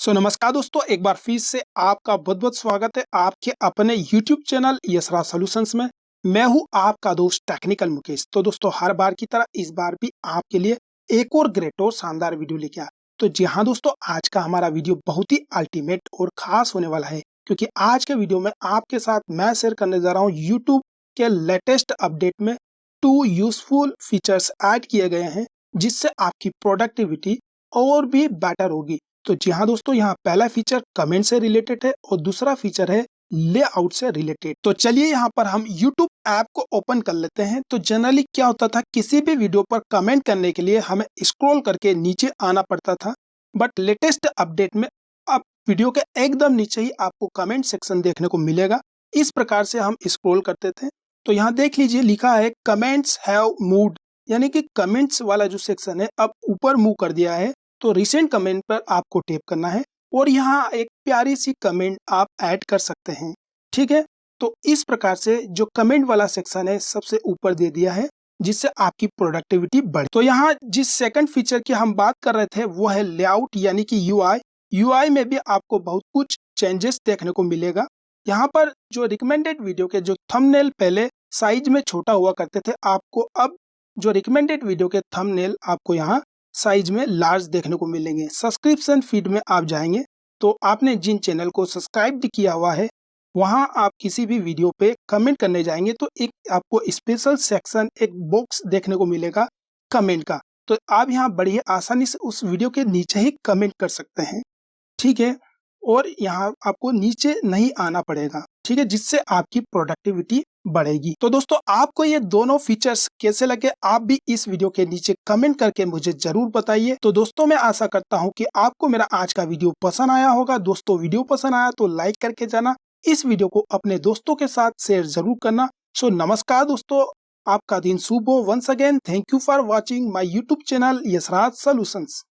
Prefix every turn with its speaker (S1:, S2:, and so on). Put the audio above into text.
S1: नमस्कार दोस्तों, एक बार फिर से आपका बहुत बहुत स्वागत है आपके अपने YouTube चैनल यशराज सॉल्यूशंस में। मैं हूं आपका दोस्त टेक्निकल मुकेश। तो दोस्तों, हर बार की तरह इस बार भी आपके लिए एक और ग्रेट और शानदार वीडियो लेके आया। तो जी हाँ दोस्तों, आज का हमारा वीडियो बहुत ही अल्टीमेट और खास होने वाला है, क्योंकि आज के वीडियो में आपके साथ मैं शेयर करने जा रहा हूँ YouTube के लेटेस्ट अपडेट में 2 यूजफुल फीचर्स ऐड किए गए हैं, जिससे आपकी प्रोडक्टिविटी और भी बेटर होगी। तो जी हाँ दोस्तों, यहाँ पहला फीचर कमेंट से रिलेटेड है और दूसरा फीचर है लेआउट से रिलेटेड। तो चलिए यहाँ पर हम YouTube ऐप को ओपन कर लेते हैं। तो जनरली क्या होता था, किसी भी वीडियो पर कमेंट करने के लिए हमें स्क्रॉल करके नीचे आना पड़ता था, बट लेटेस्ट अपडेट में अब वीडियो के एकदम नीचे ही आपको कमेंट सेक्शन देखने को मिलेगा। इस प्रकार से हम स्क्रॉल करते थे। तो यहाँ देख लीजिए, लिखा है कमेंट्स हैव मूव्ड, यानी कि कमेंट्स वाला जो सेक्शन है अब ऊपर मूव कर दिया है। तो रिसेंट कमेंट पर आपको टैप करना है और यहाँ एक प्यारी सी कमेंट आप ऐड कर सकते हैं। ठीक है, तो इस प्रकार से जो कमेंट वाला सेक्शन है सबसे ऊपर दे दिया है, जिससे आपकी प्रोडक्टिविटी बढ़े। तो यहाँ जिस सेकंड फीचर की हम बात कर रहे थे वो है लेआउट, यानी कि यूआई में भी आपको बहुत कुछ चेंजेस देखने को मिलेगा। यहाँ पर जो रिकमेंडेड वीडियो के जो थंबनेल पहले साइज में छोटा हुआ करते थे, आपको अब जो रिकमेंडेड वीडियो के थंबनेल आपको यहाँ साइज में लार्ज देखने को मिलेंगे। सब्सक्रिप्शन फीड में आप जाएंगे तो आपने जिन चैनल को सब्सक्राइब किया हुआ है, वहां आप किसी भी वीडियो पे कमेंट करने जाएंगे तो एक आपको स्पेशल सेक्शन, एक बॉक्स देखने को मिलेगा कमेंट का। तो आप यहाँ बड़ी आसानी से उस वीडियो के नीचे ही कमेंट कर सकते हैं। ठीक है, और यहाँ आपको नीचे नहीं आना पड़ेगा। ठीक है, जिससे आपकी प्रोडक्टिविटी बढ़ेगी। तो दोस्तों, आपको ये दोनों फीचर्स कैसे लगे, आप भी इस वीडियो के नीचे कमेंट करके मुझे जरूर बताइए। तो दोस्तों, मैं आशा करता हूँ कि आपको मेरा आज का वीडियो पसंद आया होगा। दोस्तों, वीडियो पसंद आया तो लाइक करके जाना, इस वीडियो को अपने दोस्तों के साथ शेयर जरूर करना। नमस्कार दोस्तों, आपका दिन शुभ हो। Once again thank you for watching my YouTube channel Yashraj solutions.